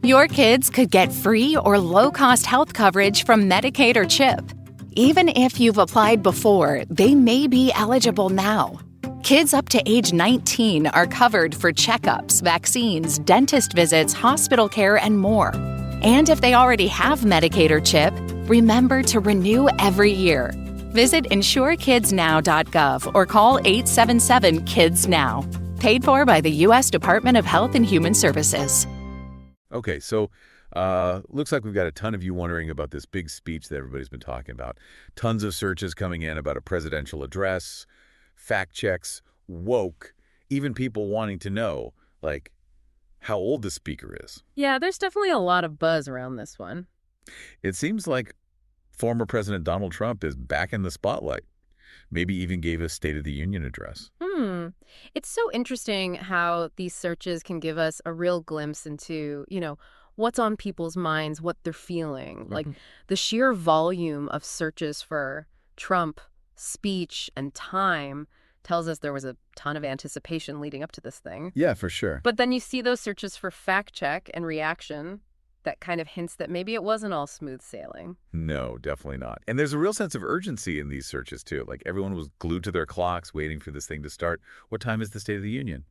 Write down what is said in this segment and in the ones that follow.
Your kids could get free or low-cost health coverage from Medicaid or CHIP. Even if you've applied before, they may be eligible now. Kids up to age 19 are covered for checkups, vaccines, dentist visits, hospital care, and more. And if they already have Medicaid or CHIP, remember to renew every year. Visit insurekidsnow.gov or call 877-KIDS-NOW. Paid for by the U.S. Department of Health and Human Services. Okay, so looks like we've got a ton of you wondering about this big speech that everybody's been talking about. Tons of searches coming in about a presidential address, fact checks, woke, even people wanting to know, like, how old the speaker is. Yeah, there's definitely a lot of buzz around this one. It seems like former President Donald Trump is back in the spotlight. Maybe even gave a State of the Union address. It's so interesting how these searches can give us a real glimpse into, what's on people's minds, what they're feeling. Like the sheer volume of searches for Trump, speech, and time tells us there was a ton of anticipation leading up to this thing. Yeah, for sure. But then you see those searches for fact check and reaction. That kind of hints that maybe it wasn't all smooth sailing. No, definitely not. And there's a real sense of urgency in these searches, too. Like, everyone was glued to their clocks waiting for this thing to start. What time is the State of the Union?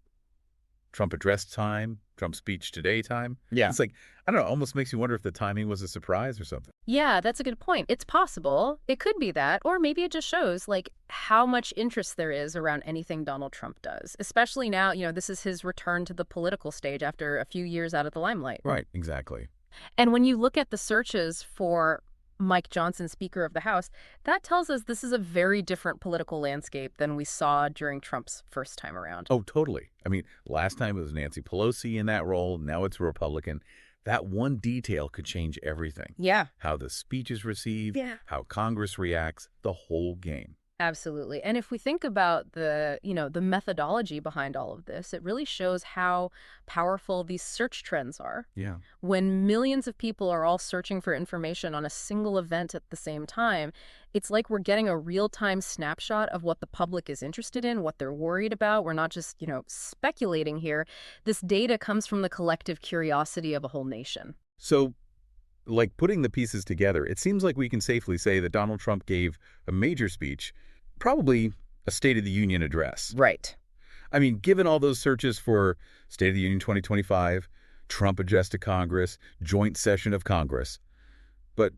Trump address time? Trump speech today time? Yeah. It's like, I don't know, almost makes you wonder if the timing was a surprise or something. Yeah, that's a good point. It's possible. It could be that. Or maybe it just shows, how much interest there is around anything Donald Trump does. Especially now, this is his return to the political stage after a few years out of the limelight. Right, exactly. And when you look at the searches for Mike Johnson, Speaker of the House, that tells us this is a very different political landscape than we saw during Trump's first time around. Oh, totally. I mean, last time it was Nancy Pelosi in that role. Now it's a Republican. That one detail could change everything. Yeah. How the speech is received, Yeah. how Congress reacts, the whole game. Absolutely. And if we think about the methodology behind all of this, it really shows how powerful these search trends are. Yeah. When millions of people are all searching for information on a single event at the same time, it's like we're getting a real-time snapshot of what the public is interested in, what they're worried about. We're not just, speculating here. This data comes from the collective curiosity of a whole nation. So, putting the pieces together, it seems like we can safely say that Donald Trump gave a major speech, probably a State of the Union address. Right. I mean, given all those searches for State of the Union 2025, Trump address to Congress, joint session of Congress, but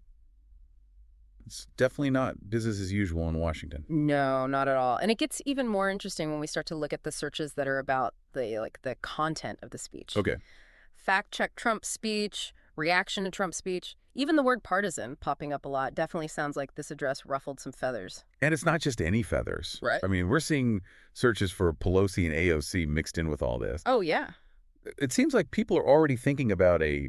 it's definitely not business as usual in Washington. No, not at all. And it gets even more interesting when we start to look at the searches that are about the content of the speech. Okay. Fact check Trump's speech, reaction to Trump's speech. Even the word partisan popping up a lot definitely sounds like this address ruffled some feathers. And it's not just any feathers. Right. I mean, we're seeing searches for Pelosi and AOC mixed in with all this. Oh, yeah. It seems like people are already thinking about a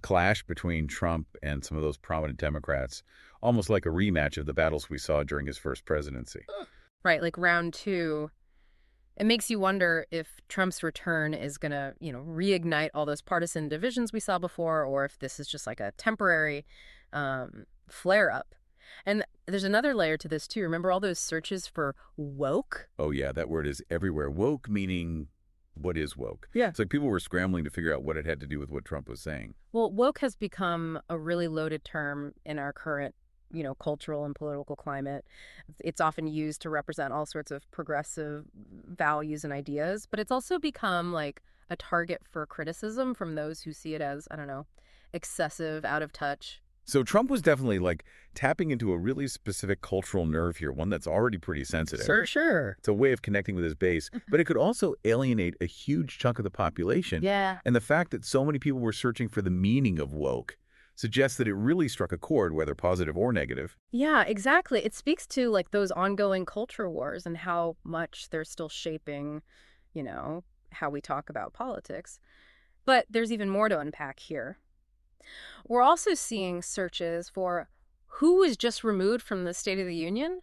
clash between Trump and some of those prominent Democrats, almost like a rematch of the battles we saw during his first presidency. Right, like round two. It makes you wonder if Trump's return is going to, reignite all those partisan divisions we saw before, or if this is just like a temporary flare-up. And there's another layer to this, too. Remember all those searches for woke? Oh, yeah, that word is everywhere. Woke meaning, what is woke? Yeah. It's like people were scrambling to figure out what it had to do with what Trump was saying. Well, woke has become a really loaded term in our current cultural and political climate. It's often used to represent all sorts of progressive values and ideas, but it's also become like a target for criticism from those who see it as, excessive, out of touch. So Trump was definitely tapping into a really specific cultural nerve here, one that's already pretty sensitive. For sure. It's a way of connecting with his base, but it could also alienate a huge chunk of the population. Yeah. And the fact that so many people were searching for the meaning of woke suggests that it really struck a chord, whether positive or negative. Yeah, exactly. It speaks to those ongoing culture wars and how much they're still shaping, how we talk about politics. But there's even more to unpack here. We're also seeing searches for who was just removed from the State of the Union.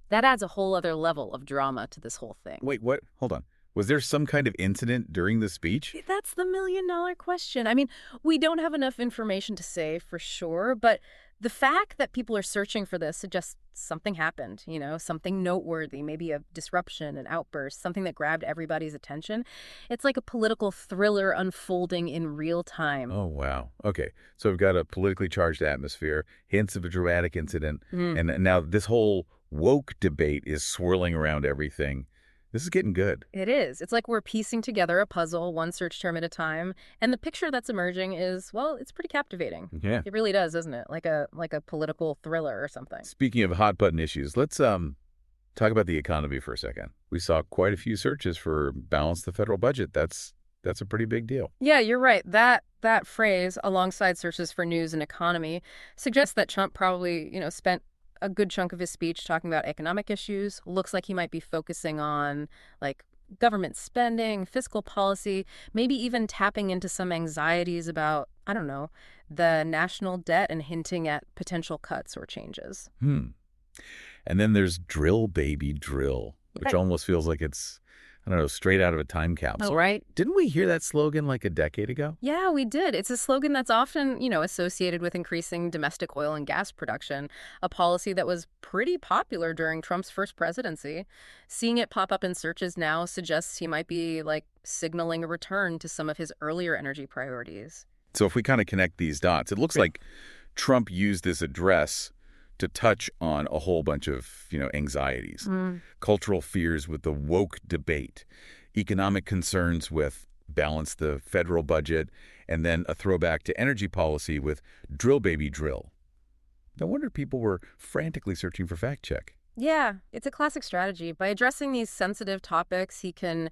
That adds a whole other level of drama to this whole thing. Wait, what? Hold on. Was there some kind of incident during the speech? That's the million-dollar question. I mean, we don't have enough information to say for sure, but the fact that people are searching for this suggests something happened, something noteworthy, maybe a disruption, an outburst, something that grabbed everybody's attention. It's like a political thriller unfolding in real time. Oh, wow. Okay, so we've got a politically charged atmosphere, hints of a dramatic incident, and now this whole woke debate is swirling around everything. This is getting good. It is. It's like we're piecing together a puzzle, one search term at a time, and the picture that's emerging is, well, it's pretty captivating. Yeah. It really does, isn't it? Like a political thriller or something. Speaking of hot button issues, let's talk about the economy for a second. We saw quite a few searches for balance the federal budget. That's a pretty big deal. Yeah, you're right. That phrase, alongside searches for news and economy, suggests that Trump probably, spent a good chunk of his speech talking about economic issues. Looks like he might be focusing on, like, government spending, fiscal policy, maybe even tapping into some anxieties about, I don't know, the national debt and hinting at potential cuts or changes. And then there's drill, baby, drill, which almost feels like it's, I don't know, straight out of a time capsule. Oh, right. Didn't we hear that slogan like a decade ago? Yeah, we did. It's a slogan that's often, associated with increasing domestic oil and gas production, a policy that was pretty popular during Trump's first presidency. Seeing it pop up in searches now suggests he might be, like, signaling a return to some of his earlier energy priorities. So if we kind of connect these dots, it looks like Trump used this address to touch on a whole bunch of, anxieties, cultural fears with the woke debate, economic concerns with balance the federal budget, and then a throwback to energy policy with drill, baby, drill. No wonder people were frantically searching for fact check. Yeah, it's a classic strategy. By addressing these sensitive topics, he can,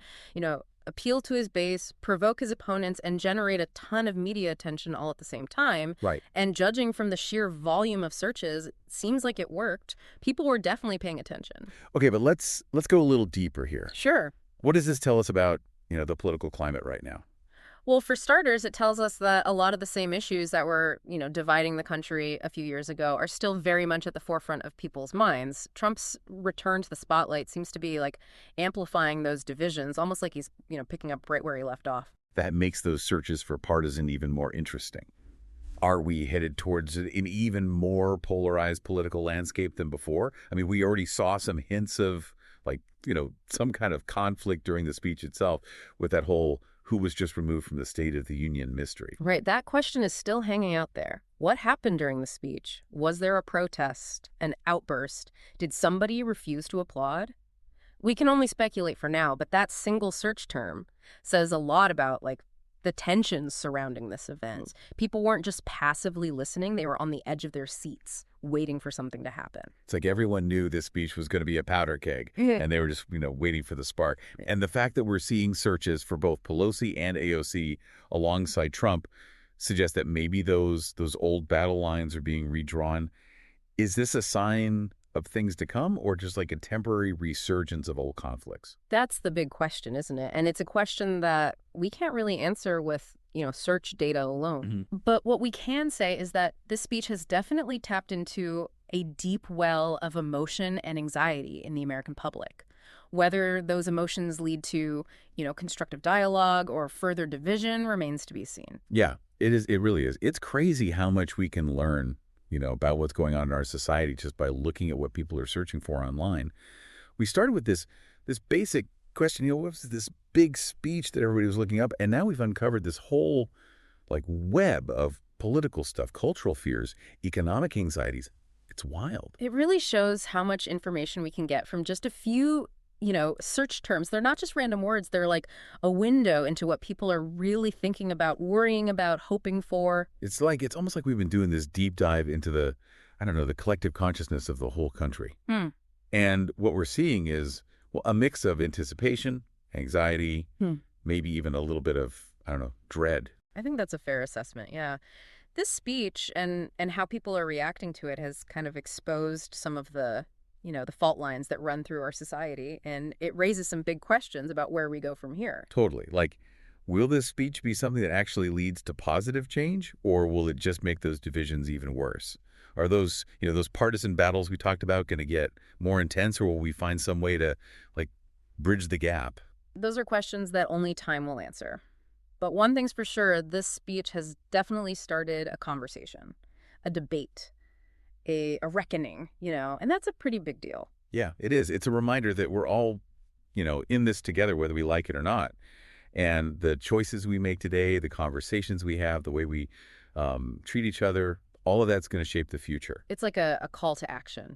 appeal to his base, provoke his opponents, and generate a ton of media attention all at the same time. Right. And judging from the sheer volume of searches, it seems like it worked. People were definitely paying attention. Okay, but let's go a little deeper here. Sure. What does this tell us about, the political climate right now? Well, for starters, it tells us that a lot of the same issues that were, dividing the country a few years ago are still very much at the forefront of people's minds. Trump's return to the spotlight seems to be, like, amplifying those divisions, almost like he's, picking up right where he left off. That makes those searches for partisan even more interesting. Are we headed towards an even more polarized political landscape than before? I mean, we already saw some hints of, like, some kind of conflict during the speech itself with that whole who was just removed from the State of the Union mystery. Right. That question is still hanging out there. What happened during the speech? Was there a protest, an outburst? Did somebody refuse to applaud? We can only speculate for now, but that single search term says a lot about, like, the tensions surrounding this event. People weren't just passively listening. They were on the edge of their seats, waiting for something to happen. It's like everyone knew this speech was going to be a powder keg, and they were just, waiting for the spark. And the fact that we're seeing searches for both Pelosi and AOC alongside Trump suggests that maybe those old battle lines are being redrawn. Is this a sign of things to come, or just like a temporary resurgence of old conflicts? That's the big question, isn't it? And it's a question that we can't really answer with, search data alone. But what we can say is that this speech has definitely tapped into a deep well of emotion and anxiety in the American public. Whether those emotions lead to, constructive dialogue or further division remains to be seen. Yeah, it is. It really is. It's crazy how much we can learn about what's going on in our society just by looking at what people are searching for online. We started with this basic question, what was this big speech that everybody was looking up? And now we've uncovered this whole, like, web of political stuff, cultural fears, economic anxieties. It's wild. It really shows how much information we can get from just a few, search terms. They're not just random words. They're like a window into what people are really thinking about, worrying about, hoping for. It's almost like we've been doing this deep dive into the collective consciousness of the whole country. And what we're seeing is, well, a mix of anticipation, anxiety, maybe even a little bit of, dread. I think that's a fair assessment, yeah. This speech and how people are reacting to it has kind of exposed some of the, the fault lines that run through our society, and it raises some big questions about where we go from here. Totally. Like, will this speech be something that actually leads to positive change, or will it just make those divisions even worse? Are those, those partisan battles we talked about going to get more intense, or will we find some way to, like, bridge the gap? those are questions that only time will answer. But one thing's for sure, this speech has definitely started a conversation, a debate, a reckoning, and that's a pretty big deal. Yeah, it is. It's a reminder that we're all, in this together, whether we like it or not. And the choices we make today, the conversations we have, the way we treat each other, all of that's going to shape the future. It's like a call to action,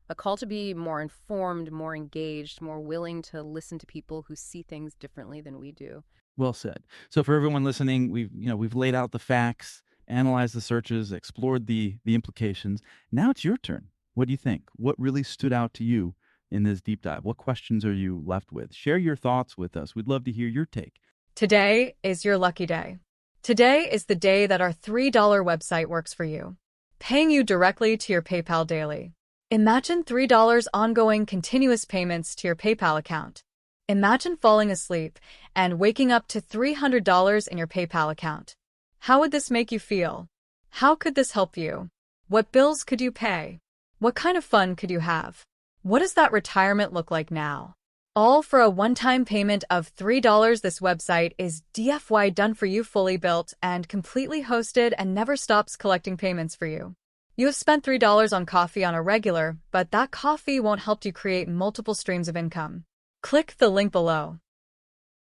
a call to be more informed, more engaged, more willing to listen to people who see things differently than we do. Well said. So for everyone listening, we've laid out the facts, analyzed the searches, explored the implications. Now it's your turn. What do you think? What really stood out to you in this deep dive? What questions are you left with? Share your thoughts with us. We'd love to hear your take. Today is your lucky day. Today is the day that our $3 website works for you, paying you directly to your PayPal daily. Imagine $3 ongoing continuous payments to your PayPal account. Imagine falling asleep and waking up to $300 in your PayPal account. How would this make you feel? How could this help you? What bills could you pay? What kind of fun could you have? What does that retirement look like now? All for a one-time payment of $3. This website is DFY done for you, fully built and completely hosted, and never stops collecting payments for you. You have spent $3 on coffee on a regular, but that coffee won't help you create multiple streams of income. Click the link below.